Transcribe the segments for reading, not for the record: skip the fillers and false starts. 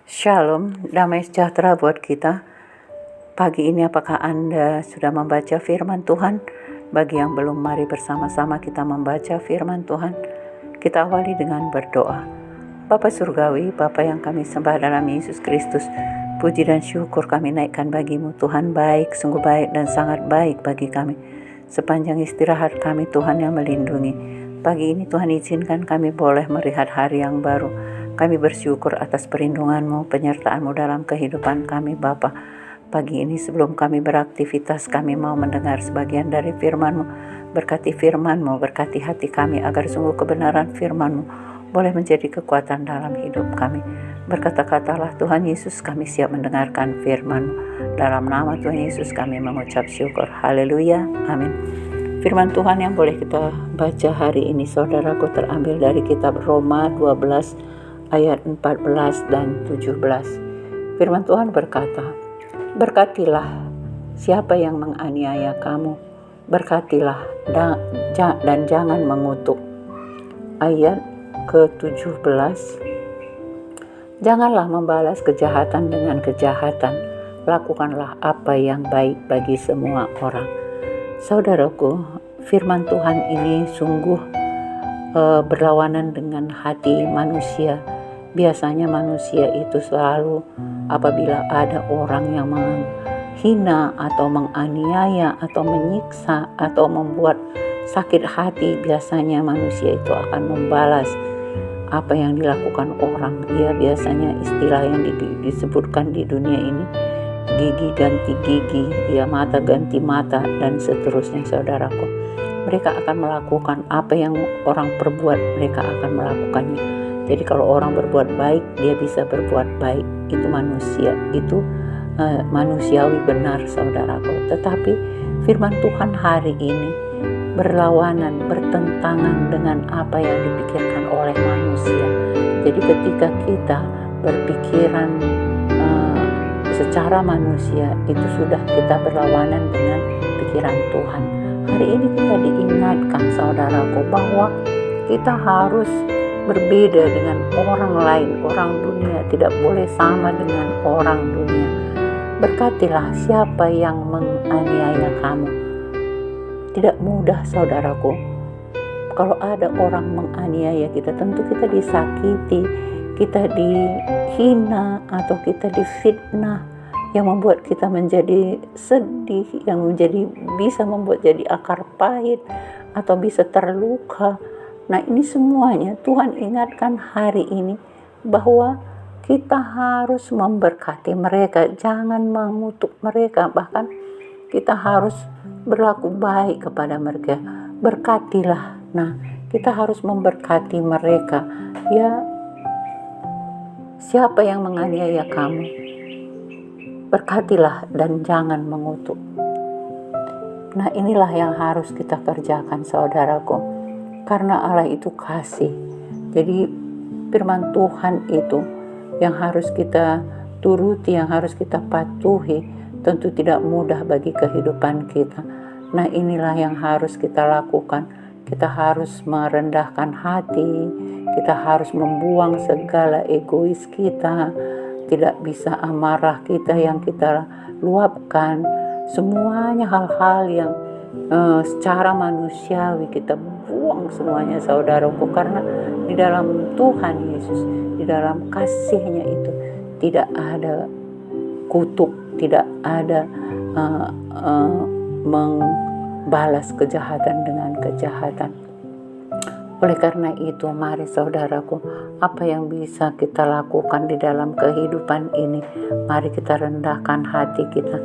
Shalom, damai sejahtera buat kita. Pagi ini apakah Anda sudah membaca firman Tuhan? Bagi yang belum, mari bersama-sama kita membaca firman Tuhan. Kita awali dengan berdoa. Bapa Surgawi, Bapa yang kami sembah dalam Yesus Kristus, puji dan syukur kami naikkan bagimu Tuhan. Baik, sungguh baik dan sangat baik bagi kami. Sepanjang istirahat kami Tuhan yang melindungi. Pagi ini Tuhan izinkan kami boleh melihat hari yang baru. Kami bersyukur atas perlindungan-Mu, penyertaan-Mu dalam kehidupan kami Bapa. Pagi ini sebelum kami beraktivitas, kami mau mendengar sebagian dari firman-Mu. Berkati firman-Mu, berkati hati kami agar sungguh kebenaran firman-Mu boleh menjadi kekuatan dalam hidup kami. Berkata-katalah Tuhan Yesus, kami siap mendengarkan firman-Mu. Dalam nama Tuhan Yesus kami mengucap syukur. Haleluya, amin. Firman Tuhan yang boleh kita baca hari ini, saudaraku, terambil dari kitab Roma 12 ayat 14 dan 17. Firman Tuhan berkata, berkatilah siapa yang menganiaya kamu, berkatilah dan jangan mengutuk. Ayat ke-17, janganlah membalas kejahatan dengan kejahatan, lakukanlah apa yang baik bagi semua orang. Saudaraku, firman Tuhan ini sungguh berlawanan dengan hati manusia. Biasanya manusia itu selalu apabila ada orang yang menghina atau menganiaya atau menyiksa atau membuat sakit hati, biasanya manusia itu akan membalas apa yang dilakukan orang. Ya, biasanya istilah yang disebutkan di dunia ini, gigi ganti gigi, ya, mata ganti mata, dan seterusnya, saudaraku. Mereka akan melakukan apa yang orang perbuat, mereka akan melakukannya. Jadi kalau orang berbuat baik, dia bisa berbuat baik. Itu manusia, itu manusiawi benar, saudaraku. Tetapi firman Tuhan hari ini berlawanan, bertentangan dengan apa yang dipikirkan oleh manusia. Jadi ketika kita berpikiran secara manusia, itu sudah kita berlawanan dengan pikiran Tuhan. Hari ini kita diingatkan, saudaraku, bahwa kita harus berbeda dengan orang lain. Orang dunia tidak boleh sama dengan orang dunia. Berkatilah siapa yang menganiaya kamu. Tidak mudah, saudaraku. Kalau ada orang menganiaya kita, tentu kita disakiti, kita dihina, atau kita difitnah, yang membuat kita menjadi sedih, yang bisa membuat jadi akar pahit, atau bisa terluka. Nah, ini semuanya Tuhan ingatkan hari ini bahwa kita harus memberkati mereka, jangan mengutuk mereka, bahkan kita harus berlaku baik kepada mereka. Berkatilah. Nah, kita harus memberkati mereka. Ya, siapa yang menganiaya kamu, berkatilah dan jangan mengutuk. Nah, inilah yang harus kita kerjakan, saudaraku. Karena Allah itu kasih. Jadi firman Tuhan itu yang harus kita turuti, yang harus kita patuhi. Tentu tidak mudah bagi kehidupan kita. Nah, inilah yang harus kita lakukan. Kita harus merendahkan hati. Kita harus membuang segala egois kita. Tidak bisa amarah kita yang kita luapkan. Semuanya hal-hal yang secara manusiawi kita buang semuanya, saudaraku. Karena di dalam Tuhan Yesus, di dalam kasih-Nya itu tidak ada kutuk, tidak ada membalas kejahatan dengan kejahatan. Oleh karena itu, mari saudaraku, apa yang bisa kita lakukan di dalam kehidupan ini, mari kita rendahkan hati kita.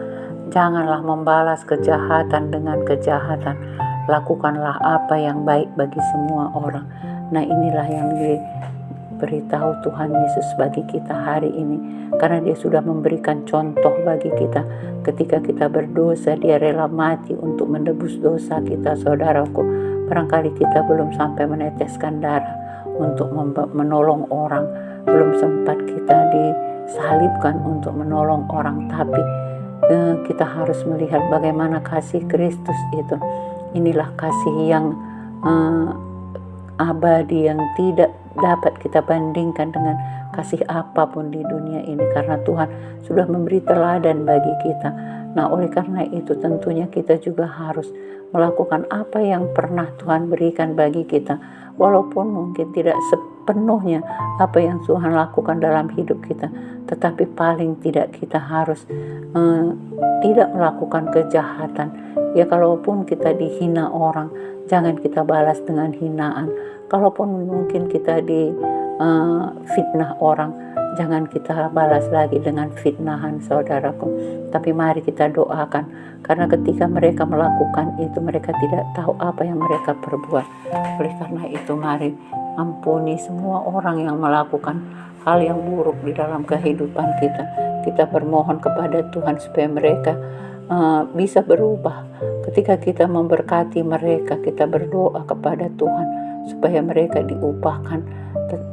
Janganlah membalas kejahatan dengan kejahatan. Lakukanlah apa yang baik bagi semua orang. Nah, inilah yang diberitahu Tuhan Yesus bagi kita hari ini. Karena Dia sudah memberikan contoh bagi kita. Ketika kita berdosa, Dia rela mati untuk menebus dosa kita, saudaraku. Barangkali kita belum sampai meneteskan darah untuk menolong orang. Belum sempat kita disalibkan untuk menolong orang. Tapi kita harus melihat bagaimana kasih Kristus itu. Inilah kasih yang abadi, yang tidak dapat kita bandingkan dengan kasih apapun di dunia ini, karena Tuhan sudah memberi teladan bagi kita. Nah, oleh karena itu tentunya kita juga harus melakukan apa yang pernah Tuhan berikan bagi kita, walaupun mungkin tidak sepenuhnya apa yang Tuhan lakukan dalam hidup kita, tetapi paling tidak kita harus tidak melakukan kejahatan. Ya, kalaupun kita dihina orang, jangan kita balas dengan hinaan. Kalaupun mungkin kita fitnah orang, jangan kita balas lagi dengan fitnahan, saudaraku. Tapi mari kita doakan, karena ketika mereka melakukan itu, mereka tidak tahu apa yang mereka perbuat. Oleh karena itu, mari ampuni semua orang yang melakukan hal yang buruk di dalam kehidupan kita. Kita bermohon kepada Tuhan supaya mereka bisa berubah. Ketika kita memberkati mereka, kita berdoa kepada Tuhan supaya mereka diubahkan,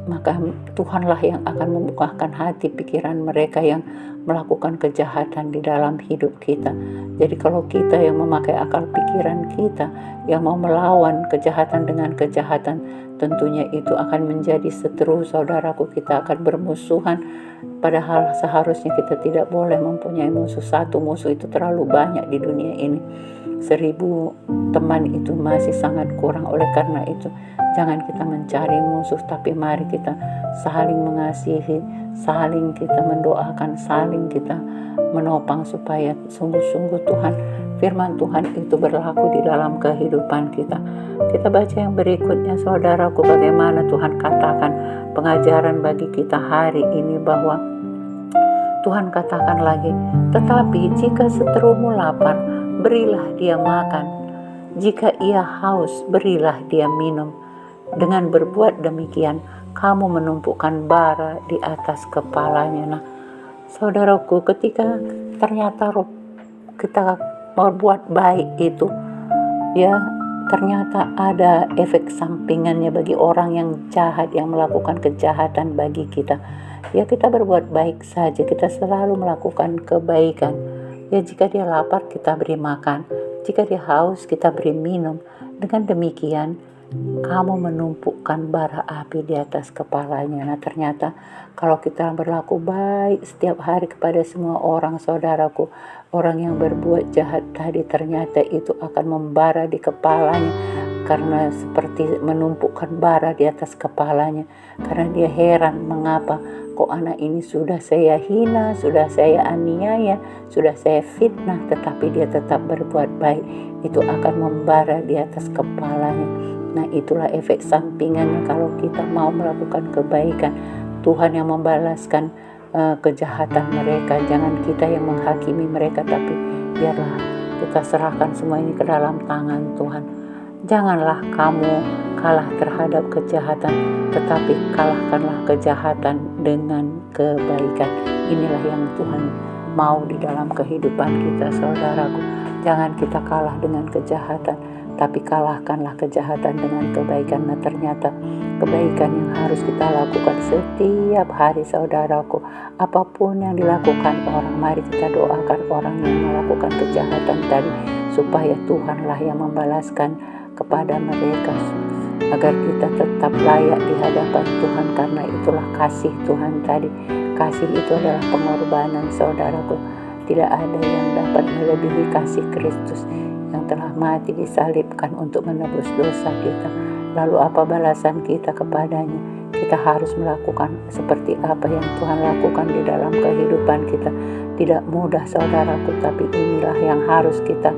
maka Tuhanlah yang akan membukakan hati pikiran mereka yang melakukan kejahatan di dalam hidup kita. Jadi kalau kita yang memakai akal pikiran kita, yang mau melawan kejahatan dengan kejahatan, tentunya itu akan menjadi seteru, saudaraku. Kita akan bermusuhan, padahal seharusnya kita tidak boleh mempunyai musuh. Satu musuh itu terlalu banyak di dunia ini. 1000 teman itu masih sangat kurang. Oleh karena itu, jangan kita mencari musuh, tapi mari kita saling mengasihi, saling kita mendoakan, saling kita menopang, supaya sungguh-sungguh firman Tuhan itu berlaku di dalam kehidupan kita. Kita baca yang berikutnya, saudaraku, bagaimana Tuhan katakan pengajaran bagi kita hari ini, bahwa Tuhan katakan lagi, tetapi jika seterumu lapar, berilah dia makan. Jika ia haus, berilah dia minum. Dengan berbuat demikian, kamu menumpukan bara di atas kepalanya. Nah, saudaraku, ketika ternyata kita berbuat baik itu, ya ternyata ada efek sampingannya bagi orang yang jahat, yang melakukan kejahatan bagi kita. Ya, kita berbuat baik saja, kita selalu melakukan kebaikan. Ya, jika dia lapar, kita beri makan. Jika dia haus, kita beri minum. Dengan demikian, kamu menumpukan bara api di atas kepalanya. Nah, ternyata kalau kita berlaku baik setiap hari kepada semua orang, saudaraku, orang yang berbuat jahat tadi, ternyata itu akan membara di kepalanya, karena seperti menumpukan bara di atas kepalanya. Karena dia heran, mengapa kok anak ini sudah saya hina, sudah saya aniaya, sudah saya fitnah, tetapi dia tetap berbuat baik. Itu akan membara di atas kepalanya. Nah, itulah efek sampingannya kalau kita mau melakukan kebaikan. Tuhan yang membalaskan kejahatan mereka. Jangan kita yang menghakimi mereka, tapi biarlah kita serahkan semua ini ke dalam tangan Tuhan. Janganlah kamu kalah terhadap kejahatan, tetapi kalahkanlah kejahatan dengan kebaikan. Inilah yang Tuhan mau di dalam kehidupan kita, saudaraku. Jangan kita kalah dengan kejahatan, tapi kalahkanlah kejahatan dengan kebaikan. Nah, ternyata kebaikan yang harus kita lakukan setiap hari, saudaraku. Apapun yang dilakukan orang, mari kita doakan orang yang melakukan kejahatan tadi, supaya Tuhanlah yang membalaskan kepada mereka, agar kita tetap layak di hadapan Tuhan. Karena itulah kasih Tuhan tadi. Kasih itu adalah pengorbanan, saudaraku. Tidak ada yang dapat melebihi kasih Kristus yang telah mati disalibkan untuk menebus dosa kita. Lalu apa balasan kita kepadanya? Kita harus melakukan seperti apa yang Tuhan lakukan di dalam kehidupan kita. Tidak mudah, saudaraku, tapi inilah yang harus kita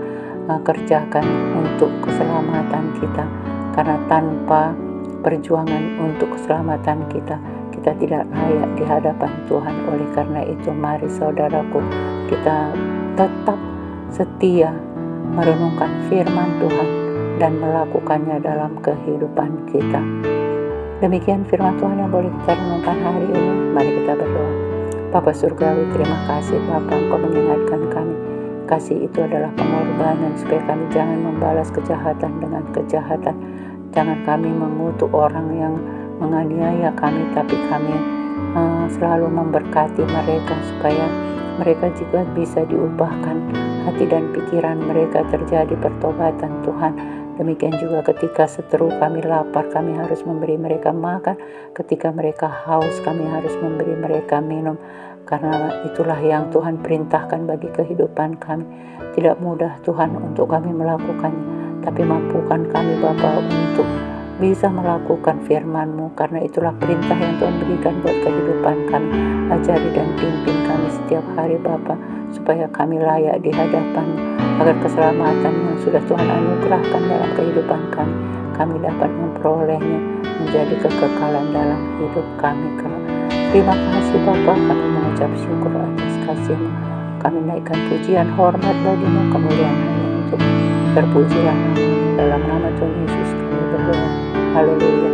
kerjakan untuk keselamatan kita. Karena tanpa perjuangan untuk keselamatan kita, kita tidak layak di hadapan Tuhan. Oleh karena itu, mari saudaraku, kita tetap setia merenungkan firman Tuhan dan melakukannya dalam kehidupan kita. Demikian firman Tuhan yang boleh kita renungkan hari ini. Mari kita berdoa. Bapa Surgawi, terima kasih Bapa, Engkau mengingatkan kami. Kasih itu adalah pengorbanan, supaya kami jangan membalas kejahatan dengan kejahatan. Jangan kami mengutuk orang yang menganiaya kami, tapi kami selalu memberkati mereka, supaya mereka juga bisa diubahkan hati dan pikiran mereka, terjadi pertobatan Tuhan. Demikian juga ketika seteru kami lapar, kami harus memberi mereka makan. Ketika mereka haus, kami harus memberi mereka minum. Karena itulah yang Tuhan perintahkan bagi kehidupan kami. Tidak mudah Tuhan untuk kami melakukannya, tapi mampukan kami Bapa untuk bisa melakukan firman-Mu, karena itulah perintah yang Tuhan berikan buat kehidupan kami. Ajari dan pimpin kami setiap hari Bapa, supaya kami layak di hadapan, agar keselamatan yang sudah Tuhan anugerahkan dalam kehidupan kami dapat memperolehnya, menjadi kekekalan dalam hidup kami. Terima kasih Bapa, kami mengucap syukur atas kasih-Mu. Kami naikkan pujian hormat bagi-Mu, kemuliaan hanya untuk terpujilah nama-Mu. Dalam nama Tuhan Yesus kami berdoa. Haleluya.